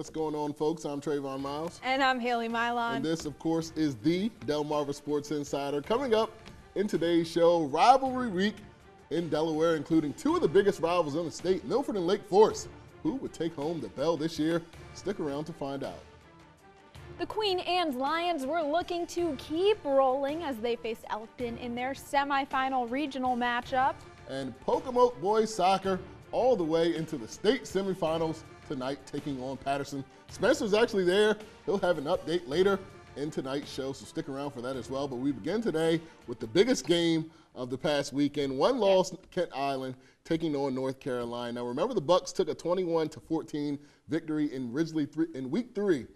What's going on, folks? I'm Trayvon Miles. And I'm Haley Mylon. And this, of course, is the Delmarva Sports Insider. Coming up in today's show, rivalry week in Delaware, including two of the biggest rivals in the state, Milford and Lake Forest. Who would take home the bell this year? Stick around to find out. The Queen Anne's Lions were looking to keep rolling as they faced Elkton in their semifinal regional matchup. And Pocomoke boys soccer all the way into the state semifinals tonight, taking on Patterson. Spencer's actually there. He'll have an update later in tonight's show, so stick around for that as well. But we begin today with the biggest game of the past weekend. One loss, Kent Island taking on North Carolina. Now remember, the Bucks took a 21-14 victory in Ridgely in week 3.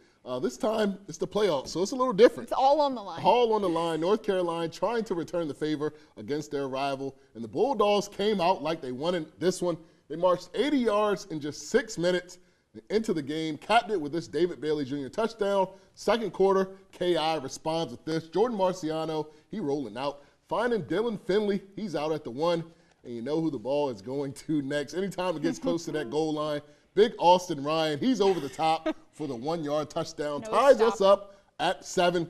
This time it's the playoffs, so it's a little different. It's all on the line. All on the line. North Carolina trying to return the favor against their rival, and the Bulldogs came out like they won this one. They marched 80 yards in just 6 minutes into the game, capped it with this David Bailey Jr. touchdown. Second quarter, KI responds with this. Jordan Marciano, he rolling out. Finding Dylan Finley, he's out at the 1. And you know who the ball is going to next. Anytime it gets close to that goal line, big Austin Ryan, he's over the top for the 1-yard touchdown. Ties us up at 7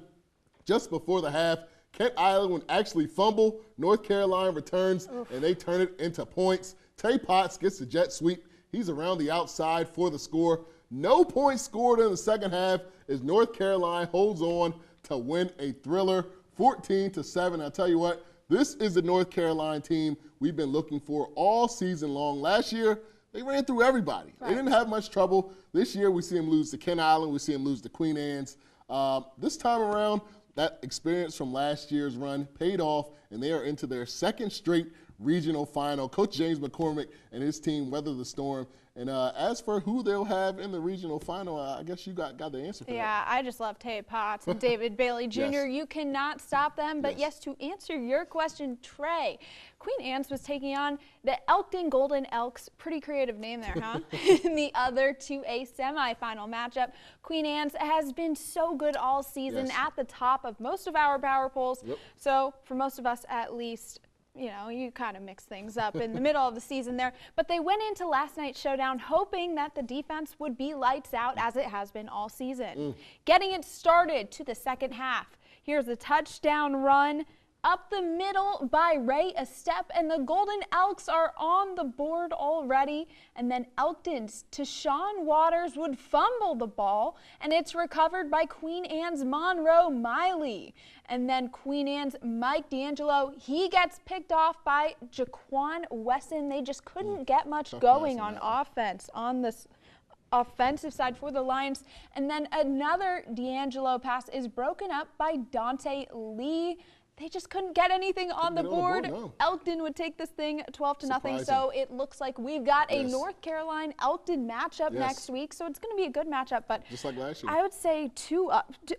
just before the half. Kent Island would actually fumble. North Carolina returns, and they turn it into points. Tay Potts gets the jet sweep. He's around the outside for the score. No points scored in the second half as North Carolina holds on to win a thriller, 14-7. I'll tell you what, this is the North Carolina team we've been looking for all season long. Last year, they ran through everybody. Right. They didn't have much trouble. This year, we see them lose to Kent Island. We see them lose to Queen Anne's. This time around, that experience from last year's run paid off, and they are into their second straight regional final. Coach James McCormick and his team weather the storm. And as for who they'll have in the regional final, I guess you got the answer for that. Yeah, I just love Tay Potts and David Bailey Jr. Yes. You cannot stop them. But yes, to answer your question, Trey, Queen Anne's was taking on the Elkton Golden Elks. Pretty creative name there, huh? In the other 2A semifinal matchup. Queen Anne's has been so good all season, at the top of most of our power polls. So for most of us at least, you know, you kind of mix things up in the middle of the season there. But they went into last night's showdown hoping that the defense would be lights out as it has been all season. Getting it started to the second half. Here's a touchdown run up the middle by Ray a step, and the Golden Elks are on the board already. And then Elkton's Tashawn Waters would fumble the ball, and it's recovered by Queen Anne's Monroe Miley. And then Queen Anne's Mike D'Angelo, he gets picked off by Jaquan Wesson. They just couldn't get much going on offense on this offensive side for the Lions. And then another D'Angelo pass is broken up by Dante Lee. They just couldn't get anything on the board. Elkton would take this thing 12-0. So it looks like we've got a North Carolina Elkton matchup next week. So it's going to be a good matchup. But just like last year, I would say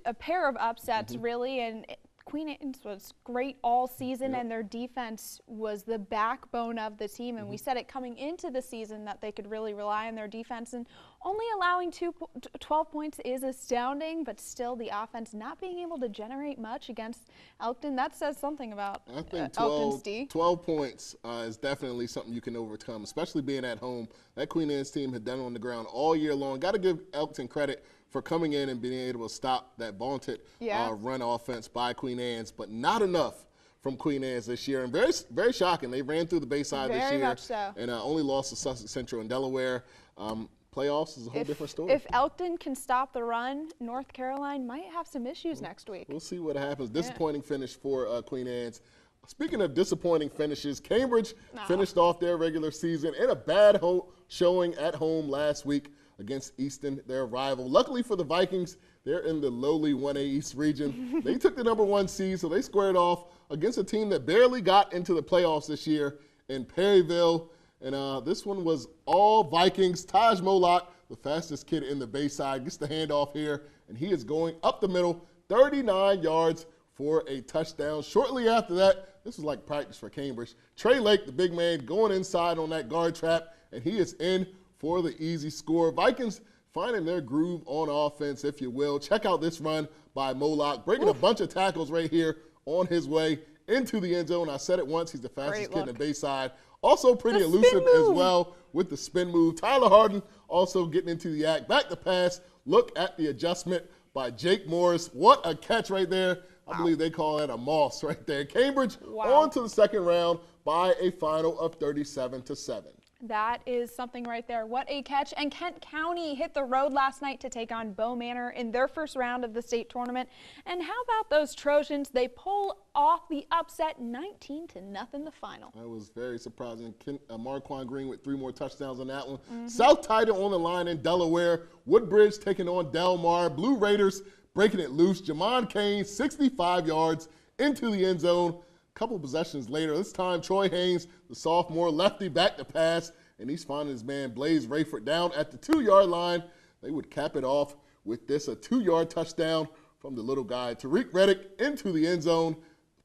a pair of upsets really. And Queen Anne's was great all season, and their defense was the backbone of the team. And we said it coming into the season that they could really rely on their defense. And only allowing 12 points is astounding, but still the offense not being able to generate much against Elkton, that says something about Elkton's D. 12 points is definitely something you can overcome, especially being at home. That Queen Anne's team had done on the ground all year long. Got to give Elkton credit for coming in and being able to stop that vaunted run offense by Queen Anne's, but not enough from Queen Anne's this year. And very, very shocking. They ran through the Bayside this year. Very much so. And only lost to Sussex Central and Delaware. Playoffs is a whole different story. If Elkton can stop the run, North Carolina might have some issues next week. We'll see what happens. Disappointing finish for Queen Anne's. Speaking of disappointing finishes, Cambridge finished off their regular season in a bad showing at home last week against Easton, their rival. Luckily for the Vikings, they're in the lowly 1A East region. They took the #1 seed, so they squared off against a team that barely got into the playoffs this year in Perryville. And this one was all Vikings. Taj Moloch, the fastest kid in the Bayside, gets the handoff here, and he is going up the middle, 39 yards for a touchdown. Shortly after that, this was like practice for Cambridge. Trey Lake, the big man, going inside on that guard trap, and he is in for the easy score. Vikings finding their groove on offense, if you will. Check out this run by Moloch, breaking a bunch of tackles right here on his way into the end zone. I said it once, he's the fastest kid in the look. Bayside. Also pretty elusive as well with the spin move. Tyler Harden also getting into the act. Back to pass. Look at the adjustment by Jake Morris. What a catch right there. I believe they call that a moss right there. Cambridge on to the second round by a final of 37-7. That is something right there. What a catch. And Kent County hit the road last night to take on Bow Manor in their first round of the state tournament. And how about those Trojans? They pull off the upset 19-0 the final. That was very surprising. Marquand Green with 3 more touchdowns on that one. South Titan on the line in Delaware. Woodbridge taking on Del Mar. Blue Raiders breaking it loose. Jamon Kane, 65 yards into the end zone. Couple possessions later, this time Troy Haynes, the sophomore lefty, back to pass, and he's finding his man Blaze Rayford down at the 2-yard line. They would cap it off with this, a 2-yard touchdown from the little guy. Tariq Reddick into the end zone.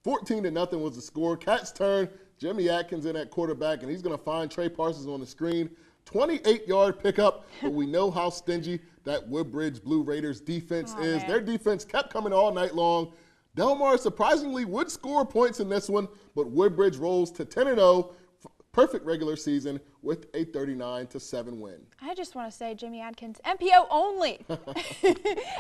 14-0 was the score. Cats turn. Jimmy Atkins in at quarterback, and he's going to find Trey Parsons on the screen. 28-yard pickup, but we know how stingy that Woodbridge Blue Raiders defense is. Man. Their defense kept coming all night long. Del Mar surprisingly would score points in this one, but Woodbridge rolls to 10-0, perfect regular season with a 39-7 win. I just want to say, Jimmy Atkins, MPO only.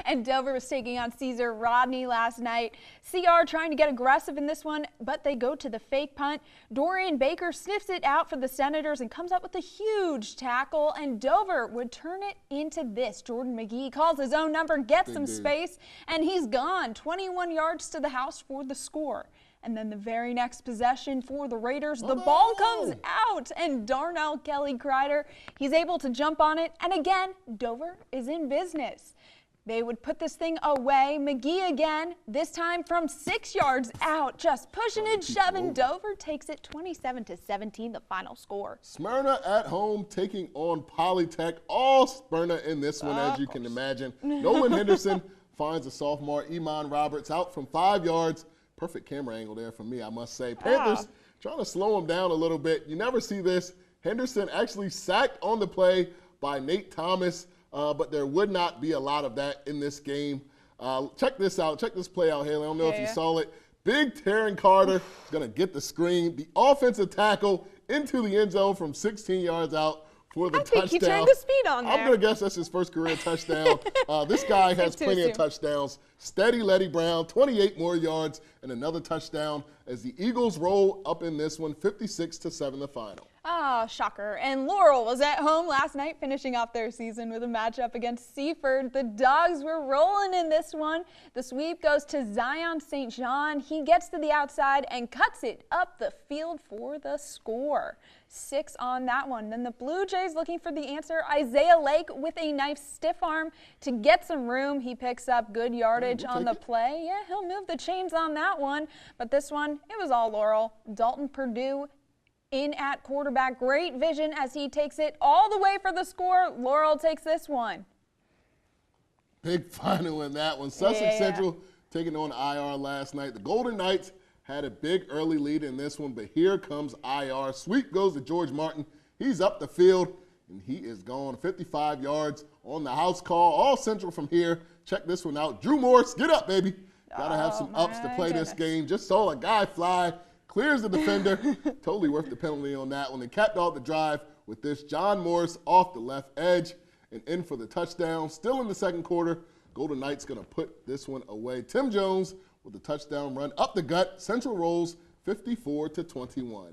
And Dover was taking on Caesar Rodney last night. CR trying to get aggressive in this one, but they go to the fake punt. Dorian Baker sniffs it out for the Senators and comes up with a huge tackle, and Dover would turn it into this. Jordan McGee calls his own number, gets some space, and he's gone. 21 yards to the house for the score. And then the very next possession for the Raiders, the ball comes out, and Darnell Kelly Kreider, he's able to jump on it. And again, Dover is in business. They would put this thing away. McGee again, this time from 6 yards out, just pushing and shoving. Dover takes it 27-17, the final score. Smyrna at home taking on Polytech. All Smyrna in this one, as you can imagine. Nolan Henderson finds the sophomore Iman Roberts out from 5 yards. Perfect camera angle there for me, I must say. Panthers trying to slow him down a little bit. You never see this. Henderson actually sacked on the play by Nate Thomas, but there would not be a lot of that in this game. Check this out. Check this play out, Haley. I don't know if you saw it. Big Taryn Carter is going to get the screen. The offensive tackle into the end zone from 16 yards out for the touchdown. I think he turned the speed on there. I'm going to guess that's his first career touchdown. This guy has plenty of touchdowns. Steady Letty Brown, 28 more yards and another touchdown as the Eagles roll up in this one, 56-7 the final. Oh, shocker. And Laurel was at home last night finishing off their season with a matchup against Seaford. The Dogs were rolling in this one. The sweep goes to Zion St. John. He gets to the outside and cuts it up the field for the score. 6 on that one. Then the Blue Jays looking for the answer. Isaiah Lake with a nice stiff arm to get some room. He picks up good yardage on the play. Yeah, he'll move the chains on that one. But this one, it was all Laurel. Dalton Purdue in at quarterback. Great vision as he takes it all the way for the score. Laurel takes this one. Big final in that one. Sussex Central taking on IR last night. The Golden Knights had a big early lead in this one, but here comes IR. Sweep goes to George Martin. He's up the field, and he is gone 55 yards on the house call. All Central from here. Check this one out. Drew Morris, get up, baby. Got to have some ups to play this game. Just saw a guy fly. Clears the defender. Totally worth the penalty on that one. They capped off the drive with this. John Morris off the left edge and in for the touchdown. Still in the second quarter. Golden Knights going to put this one away. Tim Jones with the touchdown run up the gut. Central rolls 54-21.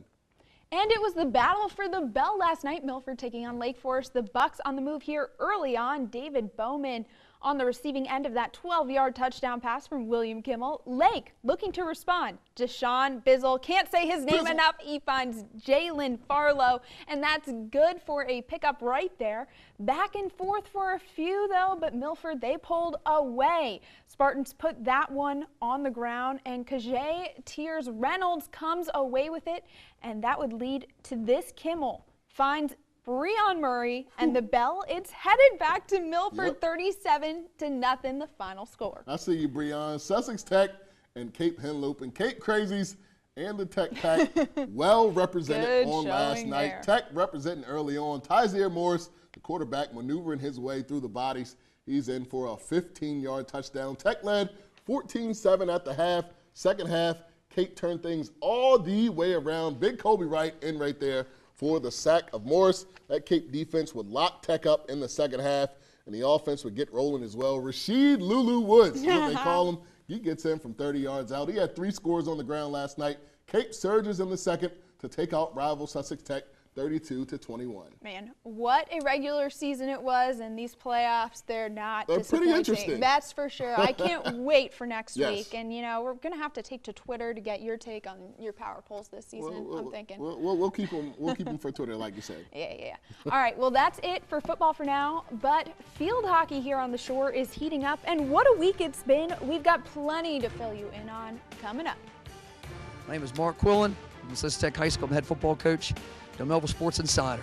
And it was the battle for the bell last night. Milford taking on Lake Forest. The Bucks on the move here early on. David Bowman on the receiving end of that 12-yard touchdown pass from William Kimmel. Lake looking to respond. Deshaun Bizzle, can't say his name enough. He finds Jalen Farlow, and that's good for a pickup right there. Back and forth for a few, though, but Milford, they pulled away. Spartans put that one on the ground, and Kajay Tears Reynolds comes away with it, and that would lead to this. Kimmel finds Breon Murray, and the bell, it's headed back to Milford, 37-0, the final score. I see you, Breon. Sussex Tech and Cape Henloop and Cape Crazies and the Tech Pack well represented on last night. There. Tech representing early on. Tyzier Morris, the quarterback, maneuvering his way through the bodies. He's in for a 15-yard touchdown. Tech led 14-7 at the half. Second half Cape turned things all the way around. Big Kobe Wright in right there for the sack of Morris. That Cape defense would lock Tech up in the second half, and the offense would get rolling as well. Rasheed Lulu Woods, what they call him. He gets in from 30 yards out. He had 3 scores on the ground last night. Cape surges in the second to take out rival Sussex Tech 32-21. Man, what a regular season it was, and these playoffs, they're pretty interesting. That's for sure. I can't wait for next Yes. week. And, you know, we're going to have to take to Twitter to get your take on your power polls this season, I'm thinking. We'll keep them for Twitter, like you said. Yeah. All right, well, that's it for football for now, but field hockey here on the shore is heating up, and what a week it's been. We've got plenty to fill you in on coming up. My name is Mark Quillen. I'm Sussex Tech High School head football coach, the Melville Sports Insider.